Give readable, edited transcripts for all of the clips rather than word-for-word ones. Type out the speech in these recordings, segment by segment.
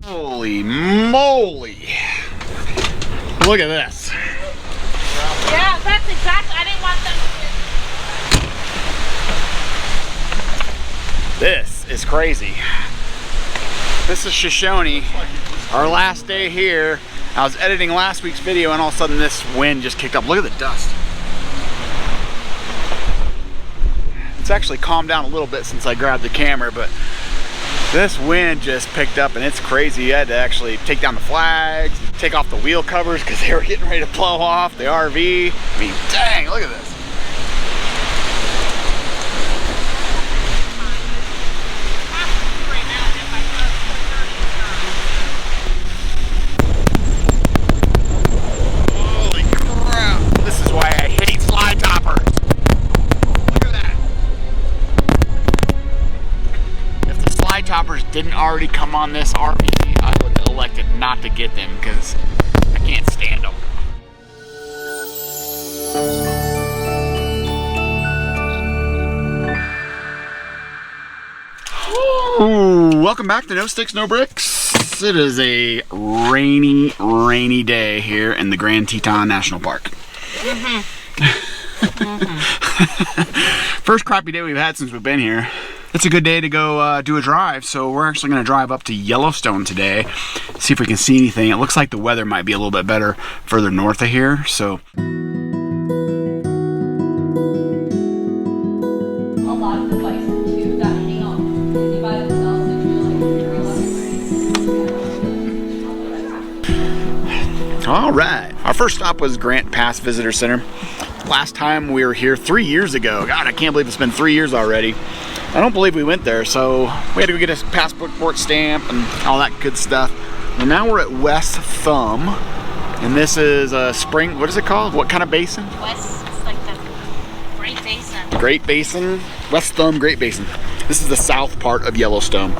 Holy moly. Look at this. Yeah, that's exactly. I didn't want them to. This is crazy. This is Shoshone, our last day here. I was editing last week's video and all of a sudden this wind just kicked up. Look at the dust. It's actually calmed down a little bit since I grabbed the camera, but this wind just picked up and it's crazy. I had to actually take down the flags, take off the wheel covers because they were getting ready to blow off the RV. I mean, dang, look at this. Holy crap. This is why I hate slide toppers. Look at that. If the slide toppers didn't already come on this RV, I would have elected not to get them because I can't stand them. Ooh, welcome back to No Sticks, No Bricks. It is a rainy day here in the Grand Teton National Park. First crappy day we've had since we've been here. It's a good day to go do a drive, so we're actually going to drive up to Yellowstone today, see if we can see anything. It looks like the weather might be a little bit better further north of here, so. A lot of the bison too that hang out by themselves and feel like All right, our first stop was Grant Pass Visitor Center. Last time we were here 3 years ago. God, I can't believe it's been 3 years already. I don't believe we went there, so we had to go get a passport stamp and all that good stuff. And now we're at West Thumb, and this is a spring, what is it called? What kind of basin? West, it's like the Great Basin. Great Basin, West Thumb Great Basin. This is the south part of Yellowstone.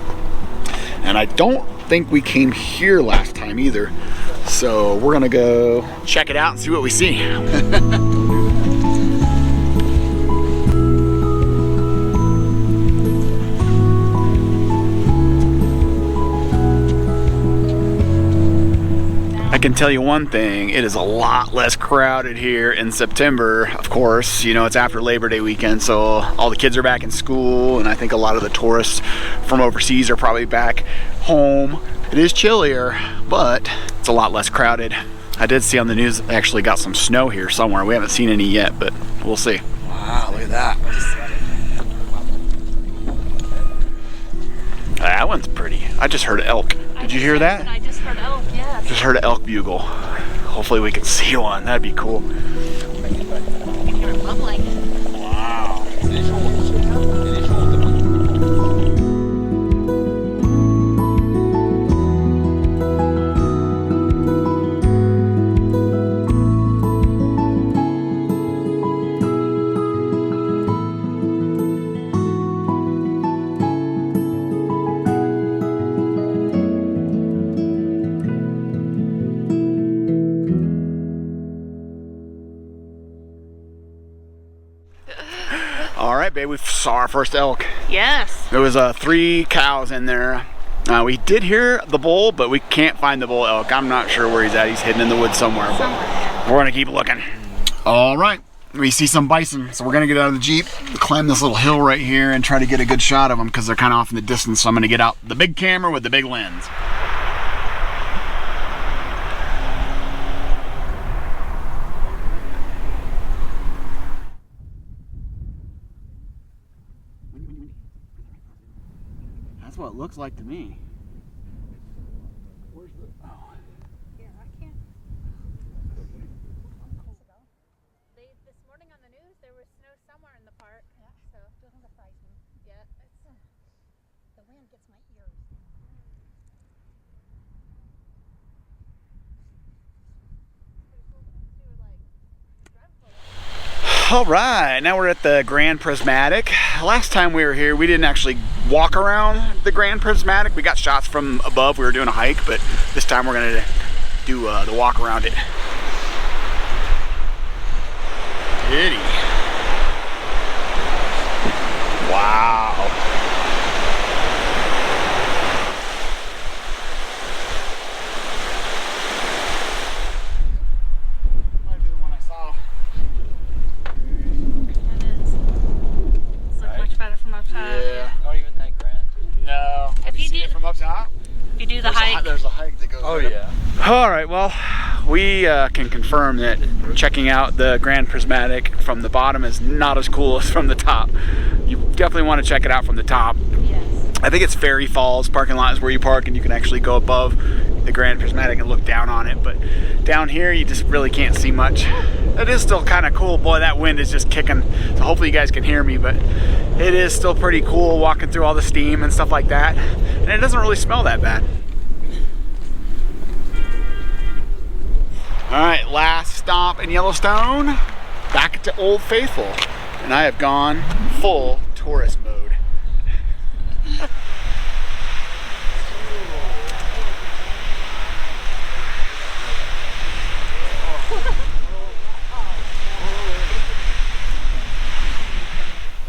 And I don't think we came here last time either. So we're gonna go check it out and see what we see. I can tell you one thing, it is a lot less crowded here in September. Of course, you know, it's after Labor Day weekend, so all the kids are back in school, and I think a lot of the tourists from overseas are probably back home. It is chillier, but it's a lot less crowded. I did see on the news they actually got some snow here somewhere. We haven't seen any yet, but we'll see. Wow, look at that. That one's pretty. I just heard elk. Did you hear that? I just heard elk, yes. Just heard an elk bugle. Hopefully we can see one. That'd be cool. You can hear it bubbling. Wow. All right, babe, we saw our first elk. Yes. There was 3 cows in there. We did hear the bull, but we can't find the bull elk. I'm not sure where he's at. He's hidden in the woods somewhere. But we're gonna keep looking. All right, we see some bison, so we're gonna get out of the Jeep, climb this little hill right here, and try to get a good shot of them because they're kind of off in the distance. So I'm gonna get out the big camera with the big lens. That's what it looks like to me. Where's the... Oh. Yeah, I can't. This morning on the news, there was snow somewhere in the park. Yeah, so it doesn't surprise me. Yeah, it's the wind gets my ears. All right, now we're at the Grand Prismatic. Last time we were here, we didn't actually walk around the Grand Prismatic. We got shots from above. We were doing a hike, but this time we're gonna do the walk around it. Kitty. Wow. do the hike. There's a hike that goes. Oh yeah. All right, well, we can confirm that checking out the Grand Prismatic from the bottom is not as cool as from the top. You definitely want to check it out from the top. Yes. I think it's Ferry Falls parking lot is where you park, and you can actually go above the Grand Prismatic and look down on it. But down here, you just really can't see much. It is still kind of cool. Boy, that wind is just kicking. So hopefully you guys can hear me, but it is still pretty cool walking through all the steam and stuff like that. And it doesn't really smell that bad. All right, last stop in Yellowstone, back to Old Faithful. And I have gone full tourist mode.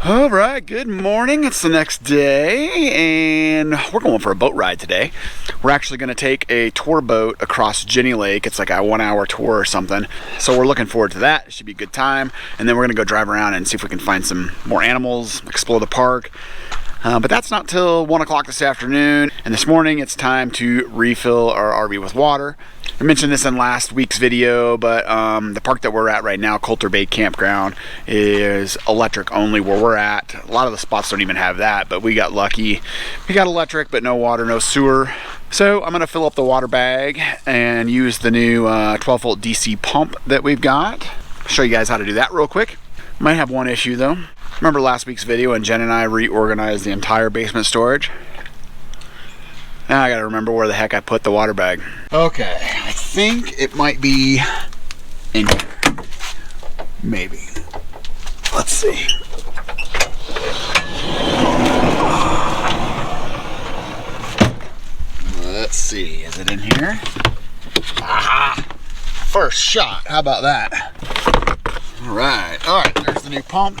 All right, good morning. It's the next day and we're going for a boat ride today. We're actually going to take a tour boat across Jenny Lake. It's like a 1-hour tour or something. So we're looking forward to that. It should be a good time. And then we're going to go drive around and see if we can find some more animals, explore the park. But that's not till 1 o'clock this afternoon. And this morning it's time to refill our RV with water. I mentioned this in last week's video, but the park that we're at right now, Coulter Bay Campground, is electric only where we're at. A lot of the spots don't even have that, but we got lucky. We got electric, but no water, no sewer. So I'm gonna fill up the water bag and use the new 12-volt DC pump that we've got. I'll show you guys how to do that real quick. Might have one issue though. Remember last week's video when Jen and I reorganized the entire basement storage? Now I gotta remember where the heck I put the water bag. Okay, I think it might be in here. Maybe. Let's see. Let's see, is it in here? Aha! First shot, how about that? All right, there's the new pump.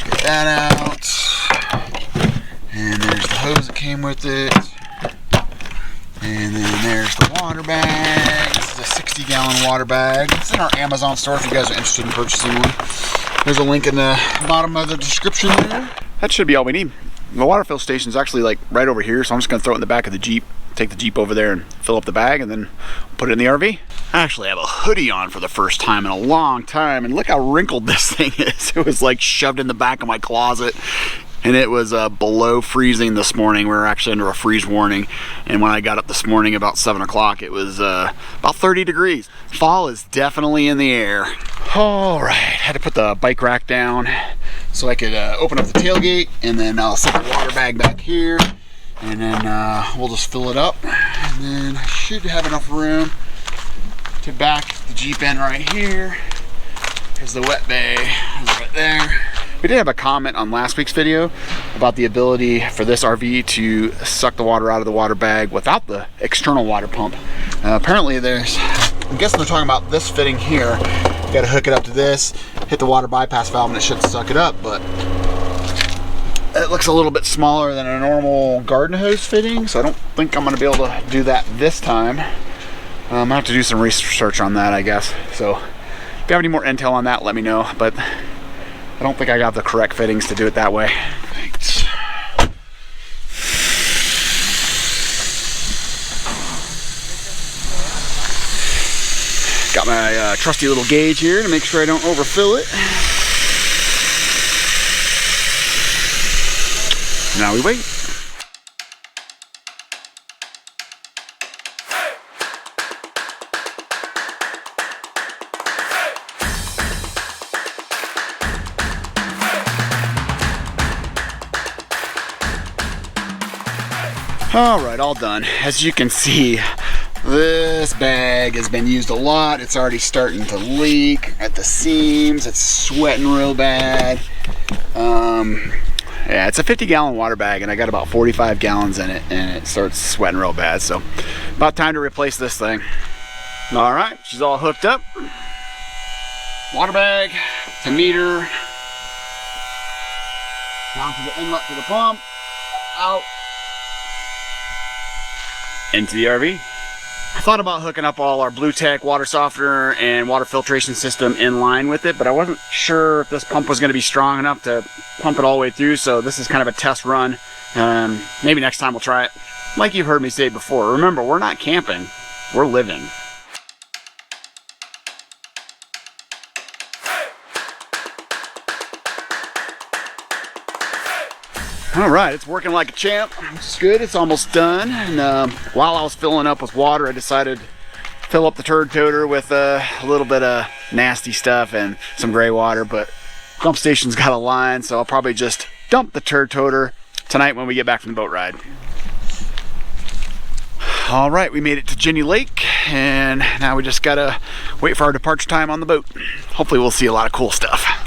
Get that out. And there's the hose that came with it. And then there's the water bag. This is a 60-gallon water bag. It's in our Amazon store if you guys are interested in purchasing one. There's a link in the bottom of the description there. That should be all we need. The water fill station is actually like right over here, so I'm just going to throw it in the back of the Jeep, take the Jeep over there and fill up the bag, and then put it in the RV. I actually have a hoodie on for the first time in a long time, and look how wrinkled this thing is. It was like shoved in the back of my closet. And it was below freezing this morning. We were actually under a freeze warning. And when I got up this morning about 7 o'clock, it was about 30 degrees. Fall is definitely in the air. All right, had to put the bike rack down so I could open up the tailgate, and then I'll set the water bag back here, and then we'll just fill it up. And then I should have enough room to back the Jeep in right here, because the wet bay is right there. We did have a comment on last week's video about the ability for this RV to suck the water out of the water bag without the external water pump. Apparently there's, I'm guessing they're talking about this fitting here. You gotta hook it up to this, hit the water bypass valve, and it should suck it up, but it looks a little bit smaller than a normal garden hose fitting, so I don't think I'm gonna be able to do that this time. I have to do some research on that, I guess. So if you have any more intel on that, let me know, but I don't think I got the correct fittings to do it that way. Thanks. Got my trusty little gauge here to make sure I don't overfill it. Now we wait. All right, all done. As you can see, this bag has been used a lot. It's already starting to leak at the seams. It's sweating real bad. Yeah, it's a 50-gallon water bag, and I got about 45 gallons in it, and it starts sweating real bad. So about time to replace this thing. All right, she's all hooked up. Water bag to meter, down to the inlet to the pump, out into the RV. I thought about hooking up all our Blue Tech water softener and water filtration system in line with it, but I wasn't sure if this pump was going to be strong enough to pump it all the way through, so this is kind of a test run. Maybe next time we'll try it. like you've heard me say before, remember, we're not camping, we're living. All right, it's working like a champ, which is good. It's almost done. And while I was filling up with water, I decided to fill up the turd toter with a little bit of nasty stuff and some gray water, but dump station's got a line, so I'll probably just dump the turd toter tonight when we get back from the boat ride. All right, we made it to Jenny Lake, and now we just gotta wait for our departure time on the boat. Hopefully we'll see a lot of cool stuff.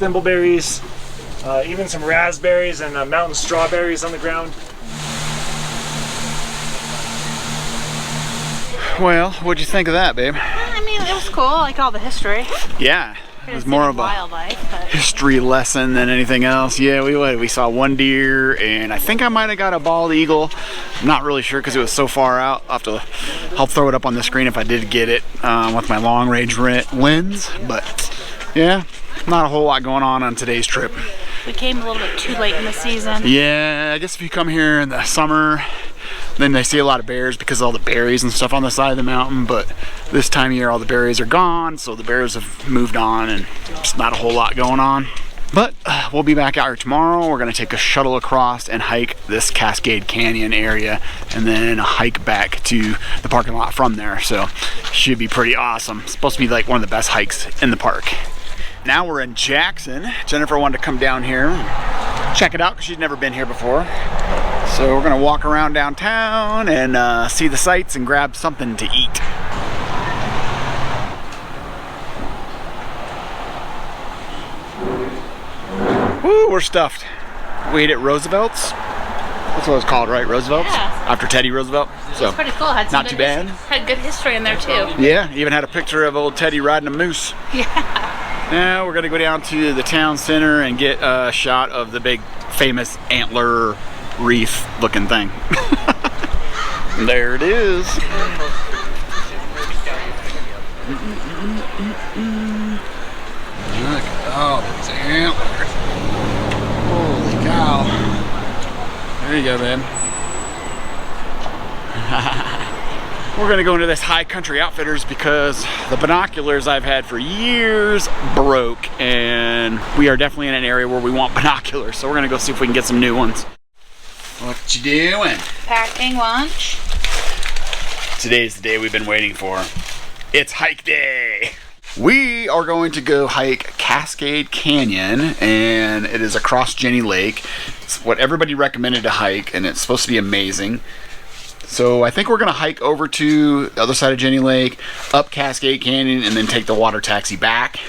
Thimbleberries, even some raspberries and mountain strawberries on the ground. Well, what'd you think of that, babe? I mean, it was cool. I like all the history. Yeah, it was more of a wildlife, but history lesson than anything else. Yeah, we saw one deer, and I think I might have got a bald eagle. I'm not really sure because it was so far out. I'll throw it up on the screen if I did get it with my long range lens. But yeah, not a whole lot going on today's trip. we came a little bit too late in the season. Yeah, I guess if you come here in the summer, then they see a lot of bears because of all the berries and stuff on the side of the mountain, but this time of year all the berries are gone, so the bears have moved on and just not a whole lot going on. But we'll be back out here tomorrow. We're gonna take a shuttle across and hike this Cascade Canyon area and then hike back to the parking lot from there. So should be pretty awesome. It's supposed to be like one of the best hikes in the park. Now we're in Jackson. Jennifer wanted to come down here and check it out because she's never been here before. So we're gonna walk around downtown and see the sights and grab something to eat. Woo, we're stuffed. We ate at Roosevelt's. That's what it's called, right? Roosevelt's? Yeah. After Teddy Roosevelt. So It's pretty cool. Had some not too bad. Had good history in there too. Yeah, even had a picture of old Teddy riding a moose. Yeah. Now we're gonna go down to the town center and get a shot of the big famous antler reef looking thing. There it is. Look at all those antlers. Holy cow. There you go, man. We're gonna go into this High Country Outfitters because the binoculars I've had for years broke, and we are definitely in an area where we want binoculars, so we're gonna go see if we can get some new ones. What you doing? Packing lunch. Today's the day we've been waiting for. It's hike day. We are going to go hike Cascade Canyon, and it is across Jenny Lake. It's what everybody recommended to hike, and it's supposed to be amazing. So I think we're gonna hike over to the other side of Jenny Lake, up Cascade Canyon, and then take the water taxi back.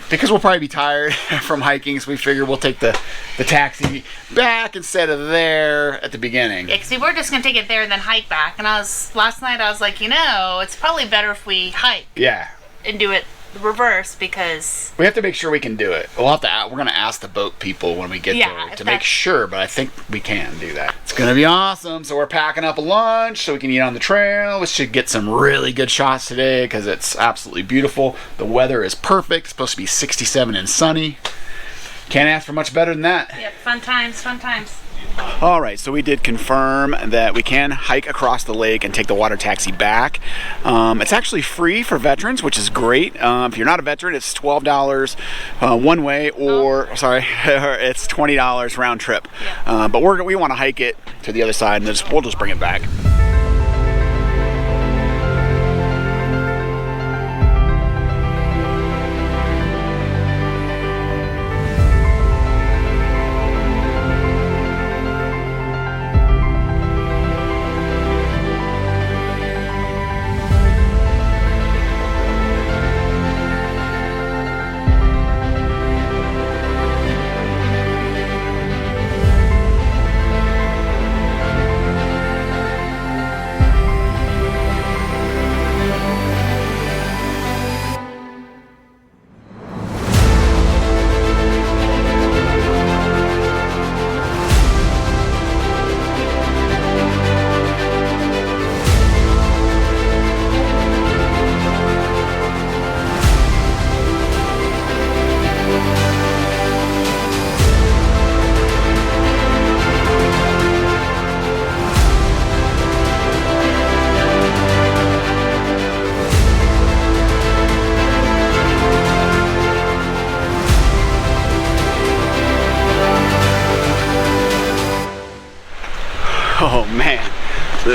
Because we'll probably be tired from hiking, so we figure we'll take the taxi back instead of there at the beginning. Yeah, because we were just going to take it there and then hike back. And last night I was like, you know, it's probably better if we hike Yeah. and do it the reverse because... We have to make sure we can do it. We're gonna ask the boat people when we get there to make sure, but I think we can do that. It's gonna be awesome. So we're packing up a lunch so we can eat on the trail. We should get some really good shots today because it's absolutely beautiful. The weather is perfect. It's supposed to be 67 and sunny. Can't ask for much better than that. Yep, fun times, fun times. All right, so we did confirm that we can hike across the lake and take the water taxi back. It's actually free for veterans, which is great. If you're not a veteran, it's $12 one way, or sorry, it's $20 round trip. Yeah. But we want to hike it to the other side, and we'll just bring it back.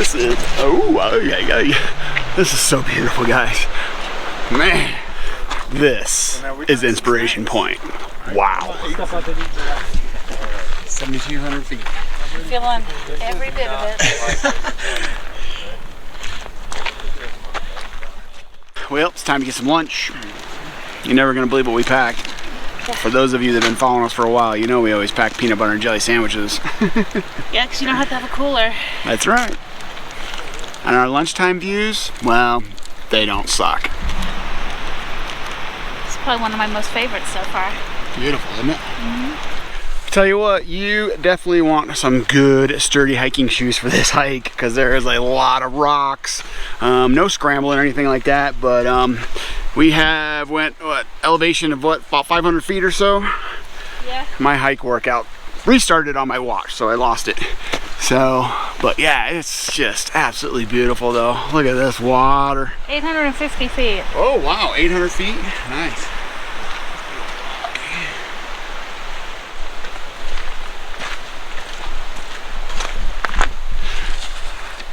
This is, this is so beautiful, guys. Man, this is Inspiration Point. Wow. 7,200 feet. Feeling every bit of it. Well, it's time to get some lunch. You're never gonna believe what we packed. For those of you that have been following us for a while, you know we always pack peanut butter and jelly sandwiches. Yeah, because you don't have to have a cooler. That's right. And our lunchtime views, well, they don't suck. It's probably one of my most favorites so far. Beautiful, isn't it? Tell you what, you definitely want some good sturdy hiking shoes for this hike, because there is a lot of rocks. No scrambling or anything like that, but we have went elevation of about 500 feet or so. Yeah. My hike workout restarted on my watch, so I lost it. So, but yeah, it's just absolutely beautiful though. Look at this water. 850 feet. Oh wow, 800 feet, nice.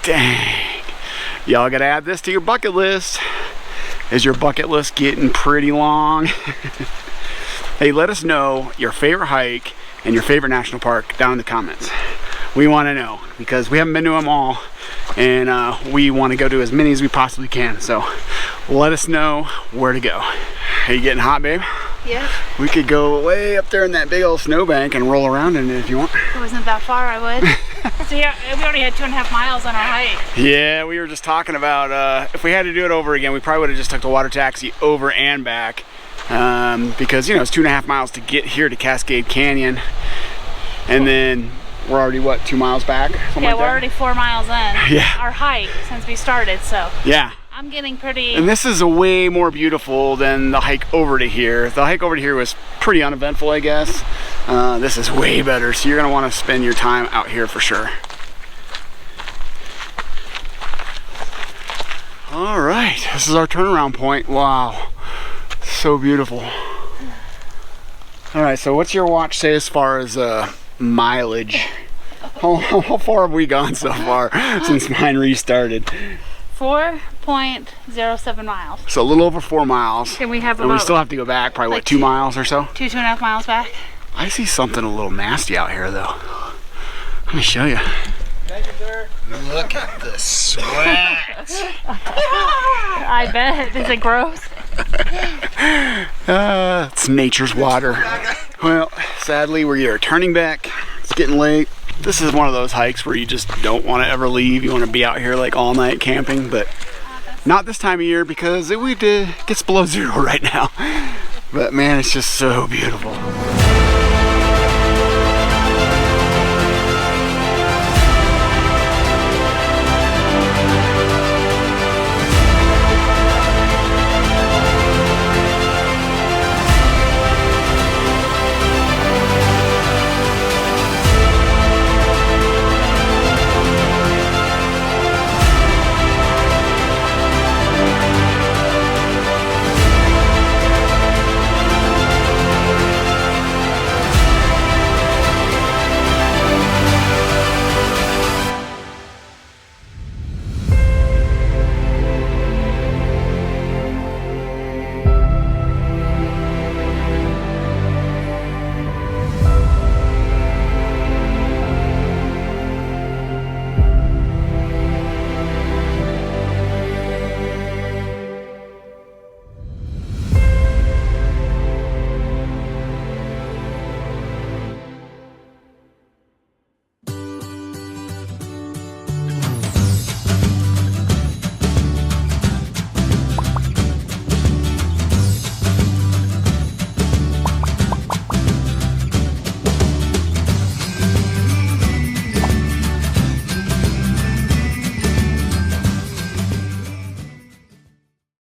Dang. Y'all gotta add this to your bucket list. Is your bucket list getting pretty long? Hey, let us know your favorite hike and your favorite national park down in the comments. We want to know, because we haven't been to them all, and we want to go to as many as we possibly can. So let us know where to go. Are you getting hot, babe? Yeah. We could go way up there in that big old snowbank and roll around in it if you want. If it wasn't that far, I would. So yeah, we already had 2.5 miles on our hike. Yeah, we were just talking about if we had to do it over again, we probably would have just took the water taxi over and back, because you know it's 2.5 miles to get here to Cascade Canyon, and then we're already what, 2 miles back? Yeah, we're already 4 miles in. Yeah. Our hike since we started, so. Yeah. I'm getting pretty. And this is way more beautiful than the hike over to here. The hike over to here was pretty uneventful, I guess. This is way better, so you're gonna want to spend your time out here for sure. All right, this is our turnaround point. Wow, so beautiful. All right, so what's your watch say as far as mileage? How far have we gone so far since mine restarted? 4.07 miles. So a little over 4 miles. Can we have and we about still have to go back probably like what, 2 miles or so? 2.5 miles back. I see something a little nasty out here though. Let me show you. Thank you, sir. Look at the sweat. I bet. Is it gross? It's nature's water. Well, sadly we are turning back. It's getting late. This is one of those hikes where you just don't want to ever leave. You want to be out here like all night camping, but not this time of year because it gets below 0 right now. But man, it's just so beautiful.